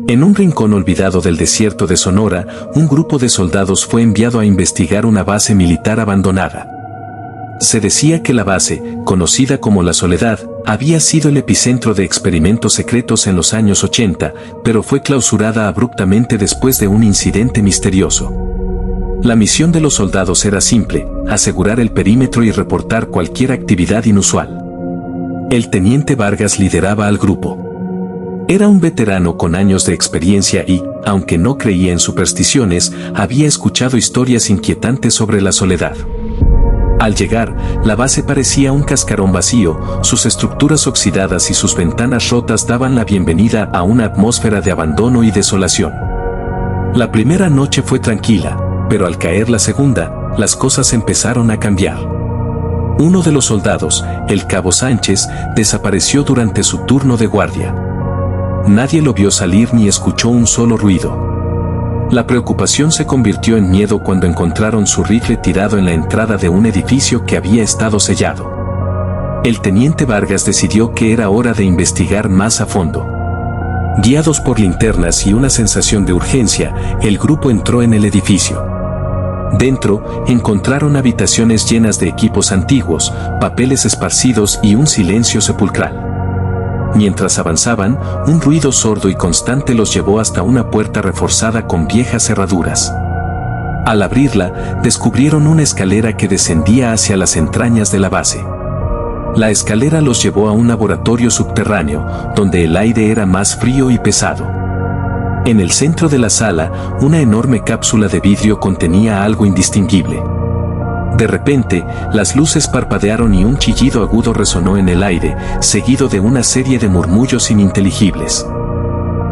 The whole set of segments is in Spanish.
En un rincón olvidado del desierto de Sonora, un grupo de soldados fue enviado a investigar una base militar abandonada. Se decía que la base, conocida como La Soledad, había sido el epicentro de experimentos secretos en los años 80, pero fue clausurada abruptamente después de un incidente misterioso. La misión de los soldados era simple: asegurar el perímetro y reportar cualquier actividad inusual. El teniente Vargas lideraba al grupo. Era un veterano con años de experiencia y, aunque no creía en supersticiones, había escuchado historias inquietantes sobre la soledad. Al llegar, la base parecía un cascarón vacío, sus estructuras oxidadas y sus ventanas rotas daban la bienvenida a una atmósfera de abandono y desolación. La primera noche fue tranquila, pero al caer la segunda, las cosas empezaron a cambiar. Uno de los soldados, el cabo Sánchez, desapareció durante su turno de guardia. Nadie lo vio salir ni escuchó un solo ruido. La preocupación se convirtió en miedo cuando encontraron su rifle tirado en la entrada de un edificio que había estado sellado. El teniente Vargas decidió que era hora de investigar más a fondo. Guiados por linternas y una sensación de urgencia, el grupo entró en el edificio. Dentro, encontraron habitaciones llenas de equipos antiguos, papeles esparcidos y un silencio sepulcral. Mientras avanzaban, un ruido sordo y constante los llevó hasta una puerta reforzada con viejas cerraduras. Al abrirla, descubrieron una escalera que descendía hacia las entrañas de la base. La escalera los llevó a un laboratorio subterráneo, donde el aire era más frío y pesado. En el centro de la sala, una enorme cápsula de vidrio contenía algo indistinguible. De repente, las luces parpadearon y un chillido agudo resonó en el aire, seguido de una serie de murmullos ininteligibles.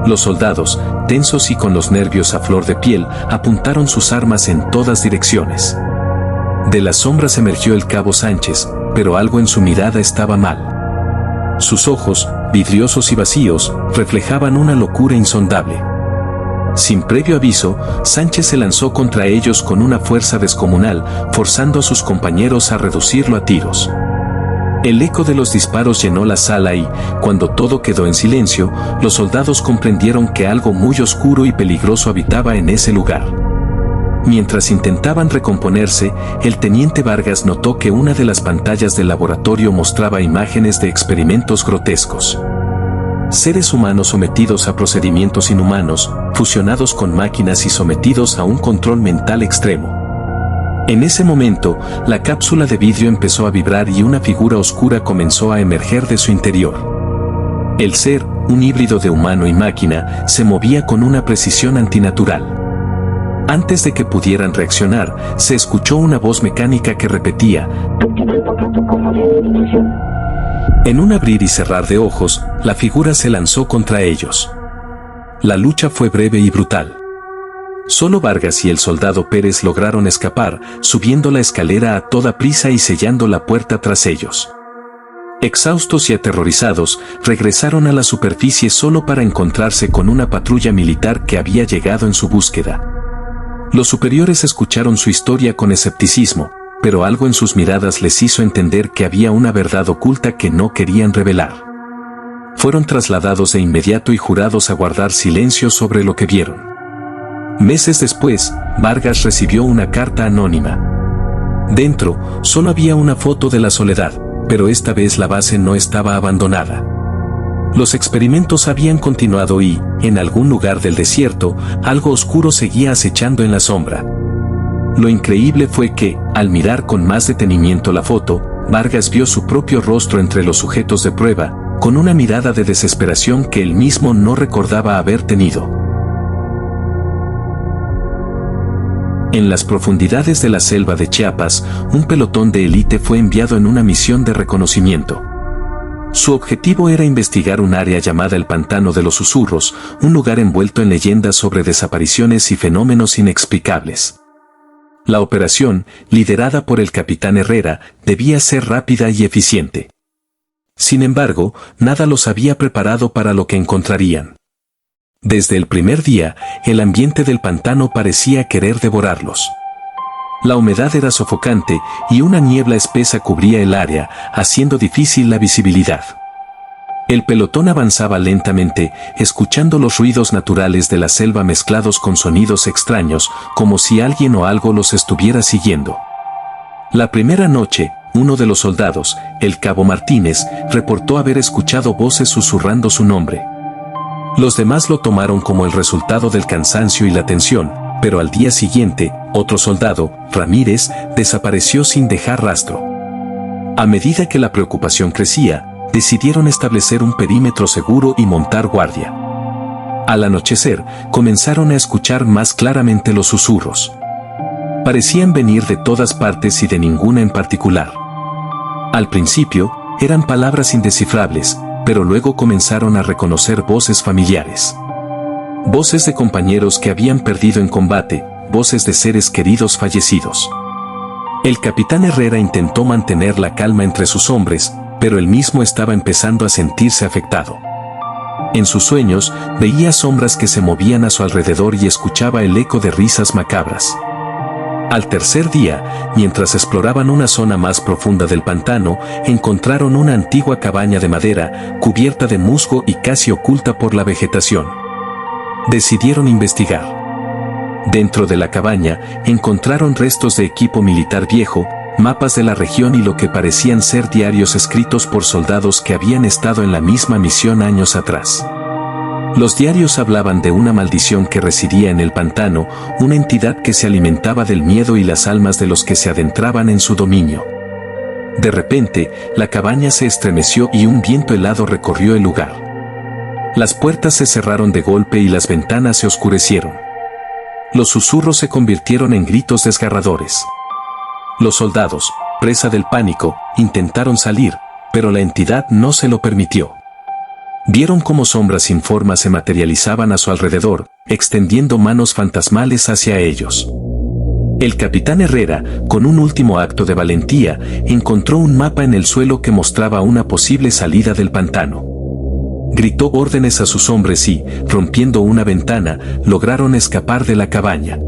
Los soldados, tensos y con los nervios a flor de piel, apuntaron sus armas en todas direcciones. De las sombras emergió el cabo Sánchez, pero algo en su mirada estaba mal. Sus ojos, vidriosos y vacíos, reflejaban una locura insondable. Sin previo aviso, Sánchez se lanzó contra ellos con una fuerza descomunal, forzando a sus compañeros a reducirlo a tiros. El eco de los disparos llenó la sala y, cuando todo quedó en silencio, los soldados comprendieron que algo muy oscuro y peligroso habitaba en ese lugar. Mientras intentaban recomponerse, el teniente Vargas notó que una de las pantallas del laboratorio mostraba imágenes de experimentos grotescos. Seres humanos sometidos a procedimientos inhumanos, fusionados con máquinas y sometidos a un control mental extremo. En ese momento, la cápsula de vidrio empezó a vibrar y una figura oscura comenzó a emerger de su interior. El ser, un híbrido de humano y máquina, se movía con una precisión antinatural. Antes de que pudieran reaccionar, se escuchó una voz mecánica que repetía: En un abrir y cerrar de ojos, la figura se lanzó contra ellos. La lucha fue breve y brutal. Solo Vargas y el soldado Pérez lograron escapar, subiendo la escalera a toda prisa y sellando la puerta tras ellos. Exhaustos y aterrorizados, regresaron a la superficie solo para encontrarse con una patrulla militar que había llegado en su búsqueda. Los superiores escucharon su historia con escepticismo, pero algo en sus miradas les hizo entender que había una verdad oculta que no querían revelar. Fueron trasladados de inmediato y jurados a guardar silencio sobre lo que vieron. Meses después, Vargas recibió una carta anónima. Dentro, solo había una foto de la Soledad, pero esta vez la base no estaba abandonada. Los experimentos habían continuado y, en algún lugar del desierto, algo oscuro seguía acechando en la sombra. Lo increíble fue que, al mirar con más detenimiento la foto, Vargas vio su propio rostro entre los sujetos de prueba, con una mirada de desesperación que él mismo no recordaba haber tenido. En las profundidades de la selva de Chiapas, un pelotón de élite fue enviado en una misión de reconocimiento. Su objetivo era investigar un área llamada el Pantano de los Susurros, un lugar envuelto en leyendas sobre desapariciones y fenómenos inexplicables. La operación, liderada por el capitán Herrera, debía ser rápida y eficiente. Sin embargo, nada los había preparado para lo que encontrarían. Desde el primer día, el ambiente del pantano parecía querer devorarlos. La humedad era sofocante y una niebla espesa cubría el área, haciendo difícil la visibilidad. El pelotón avanzaba lentamente, escuchando los ruidos naturales de la selva mezclados con sonidos extraños, como si alguien o algo los estuviera siguiendo. La primera noche, uno de los soldados, el cabo Martínez, reportó haber escuchado voces susurrando su nombre. Los demás lo tomaron como el resultado del cansancio y la tensión, pero al día siguiente, otro soldado, Ramírez, desapareció sin dejar rastro. A medida que la preocupación crecía, decidieron establecer un perímetro seguro y montar guardia. Al anochecer, comenzaron a escuchar más claramente los susurros. Parecían venir de todas partes y de ninguna en particular. Al principio, eran palabras indescifrables, pero luego comenzaron a reconocer voces familiares. Voces de compañeros que habían perdido en combate, voces de seres queridos fallecidos. El capitán Herrera intentó mantener la calma entre sus hombres, pero él mismo estaba empezando a sentirse afectado. En sus sueños, veía sombras que se movían a su alrededor y escuchaba el eco de risas macabras. Al tercer día, mientras exploraban una zona más profunda del pantano, encontraron una antigua cabaña de madera, cubierta de musgo y casi oculta por la vegetación. Decidieron investigar. Dentro de la cabaña, encontraron restos de equipo militar viejo, mapas de la región y lo que parecían ser diarios escritos por soldados que habían estado en la misma misión años atrás. Los diarios hablaban de una maldición que residía en el pantano, una entidad que se alimentaba del miedo y las almas de los que se adentraban en su dominio. De repente, la cabaña se estremeció y un viento helado recorrió el lugar. Las puertas se cerraron de golpe y las ventanas se oscurecieron. Los susurros se convirtieron en gritos desgarradores. Los soldados, presa del pánico, intentaron salir, pero la entidad no se lo permitió. Vieron cómo sombras sin forma se materializaban a su alrededor, extendiendo manos fantasmales hacia ellos. El capitán Herrera, con un último acto de valentía, encontró un mapa en el suelo que mostraba una posible salida del pantano. Gritó órdenes a sus hombres y, rompiendo una ventana, lograron escapar de la cabaña.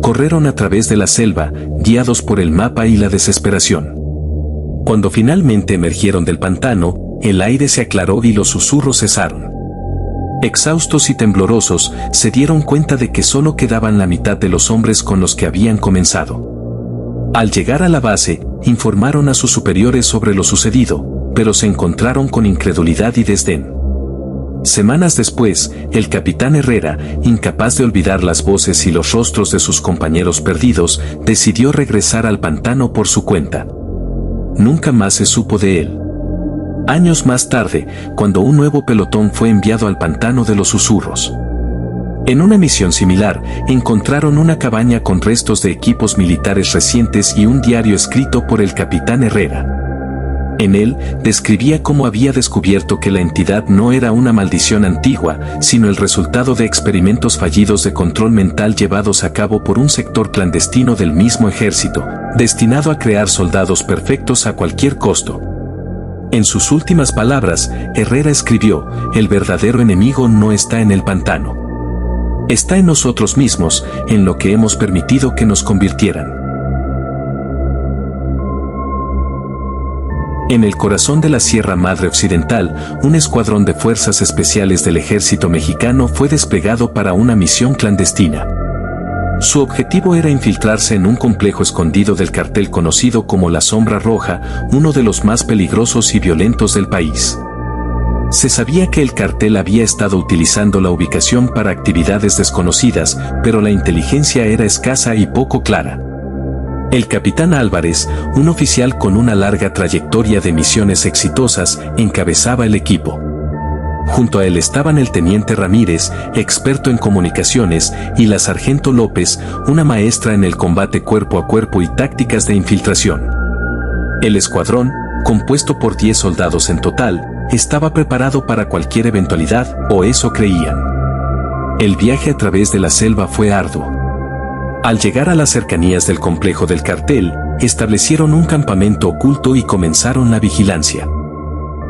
Corrieron a través de la selva, guiados por el mapa y la desesperación. Cuando finalmente emergieron del pantano, el aire se aclaró y los susurros cesaron. Exhaustos y temblorosos, se dieron cuenta de que solo quedaban la mitad de los hombres con los que habían comenzado. Al llegar a la base, informaron a sus superiores sobre lo sucedido, pero se encontraron con incredulidad y desdén. Semanas después, el capitán Herrera, incapaz de olvidar las voces y los rostros de sus compañeros perdidos, decidió regresar al pantano por su cuenta. Nunca más se supo de él. Años más tarde, cuando un nuevo pelotón fue enviado al pantano de los susurros. En una misión similar, encontraron una cabaña con restos de equipos militares recientes y un diario escrito por el capitán Herrera. En él, describía cómo había descubierto que la entidad no era una maldición antigua, sino el resultado de experimentos fallidos de control mental llevados a cabo por un sector clandestino del mismo ejército, destinado a crear soldados perfectos a cualquier costo. En sus últimas palabras, Herrera escribió: "El verdadero enemigo no está en el pantano. Está en nosotros mismos, en lo que hemos permitido que nos convirtieran". En el corazón de la Sierra Madre Occidental, un escuadrón de fuerzas especiales del ejército mexicano fue desplegado para una misión clandestina. Su objetivo era infiltrarse en un complejo escondido del cartel conocido como la Sombra Roja, uno de los más peligrosos y violentos del país. Se sabía que el cartel había estado utilizando la ubicación para actividades desconocidas, pero la inteligencia era escasa y poco clara. El capitán Álvarez, un oficial con una larga trayectoria de misiones exitosas, encabezaba el equipo. Junto a él estaban el teniente Ramírez, experto en comunicaciones, y la sargento López, una maestra en el combate cuerpo a cuerpo y tácticas de infiltración. El escuadrón, compuesto por 10 soldados en total, estaba preparado para cualquier eventualidad, o eso creían. El viaje a través de la selva fue arduo. Al llegar a las cercanías del complejo del cartel, establecieron un campamento oculto y comenzaron la vigilancia.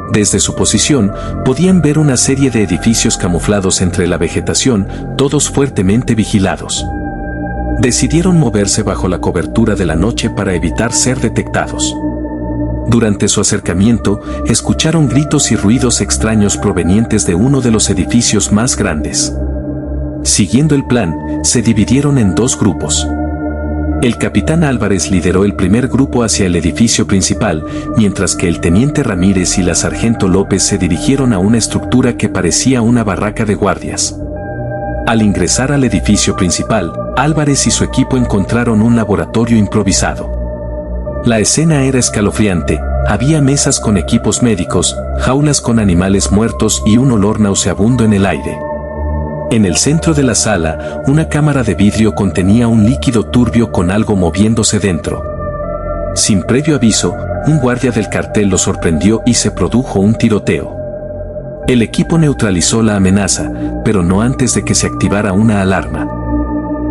Desde su posición, podían ver una serie de edificios camuflados entre la vegetación, todos fuertemente vigilados. Decidieron moverse bajo la cobertura de la noche para evitar ser detectados. Durante su acercamiento, escucharon gritos y ruidos extraños provenientes de uno de los edificios más grandes. Siguiendo el plan, se dividieron en dos grupos. El capitán Álvarez lideró el primer grupo hacia el edificio principal, mientras que el teniente Ramírez y la sargento López se dirigieron a una estructura que parecía una barraca de guardias. Al ingresar al edificio principal, Álvarez y su equipo encontraron un laboratorio improvisado. La escena era escalofriante, había mesas con equipos médicos, jaulas con animales muertos y un olor nauseabundo en el aire. En el centro de la sala, una cámara de vidrio contenía un líquido turbio con algo moviéndose dentro. Sin previo aviso, un guardia del cartel lo sorprendió y se produjo un tiroteo. El equipo neutralizó la amenaza, pero no antes de que se activara una alarma.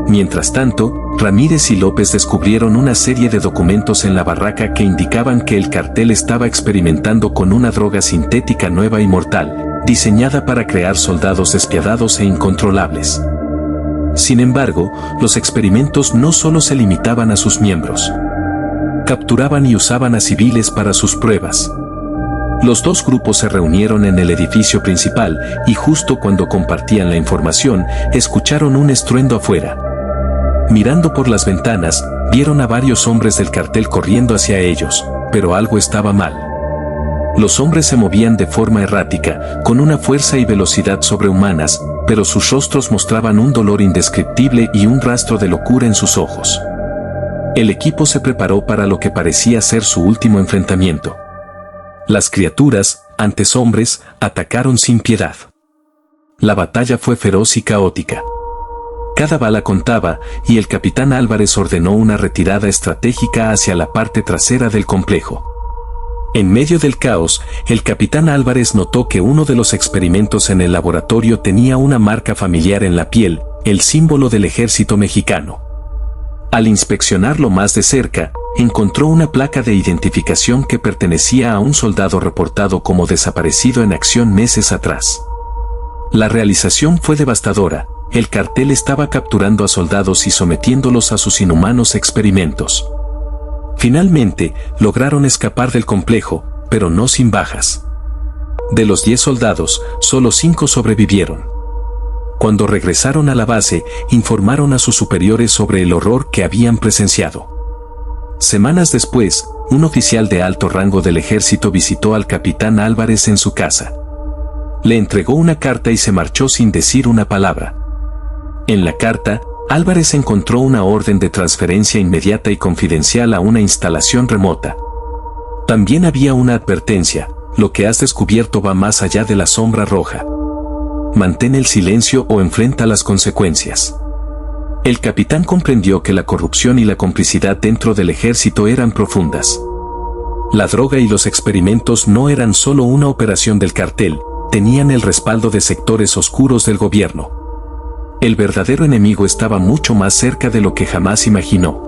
Mientras tanto, Ramírez y López descubrieron una serie de documentos en la barraca que indicaban que el cartel estaba experimentando con una droga sintética nueva y mortal, diseñada para crear soldados despiadados e incontrolables. Sin embargo, los experimentos no solo se limitaban a sus miembros. Capturaban y usaban a civiles para sus pruebas. Los dos grupos se reunieron en el edificio principal y justo cuando compartían la información, escucharon un estruendo afuera. Mirando por las ventanas, vieron a varios hombres del cartel corriendo hacia ellos, pero algo estaba mal. Los hombres se movían de forma errática, con una fuerza y velocidad sobrehumanas, pero sus rostros mostraban un dolor indescriptible y un rastro de locura en sus ojos. El equipo se preparó para lo que parecía ser su último enfrentamiento. Las criaturas, antes hombres, atacaron sin piedad. La batalla fue feroz y caótica. Cada bala contaba, y el capitán Álvarez ordenó una retirada estratégica hacia la parte trasera del complejo. En medio del caos, el capitán Álvarez notó que uno de los experimentos en el laboratorio tenía una marca familiar en la piel, el símbolo del ejército mexicano. Al inspeccionarlo más de cerca, encontró una placa de identificación que pertenecía a un soldado reportado como desaparecido en acción meses atrás. La realización fue devastadora, el cartel estaba capturando a soldados y sometiéndolos a sus inhumanos experimentos. Finalmente, lograron escapar del complejo, pero no sin bajas. De los 10 soldados, solo 5 sobrevivieron. Cuando regresaron a la base, informaron a sus superiores sobre el horror que habían presenciado. Semanas después, un oficial de alto rango del ejército visitó al capitán Álvarez en su casa. Le entregó una carta y se marchó sin decir una palabra. En la carta, Álvarez encontró una orden de transferencia inmediata y confidencial a una instalación remota. También había una advertencia: lo que has descubierto va más allá de la sombra roja. Mantén el silencio o enfrenta las consecuencias. El capitán comprendió que la corrupción y la complicidad dentro del ejército eran profundas. La droga y los experimentos no eran solo una operación del cartel, tenían el respaldo de sectores oscuros del gobierno. El verdadero enemigo estaba mucho más cerca de lo que jamás imaginó.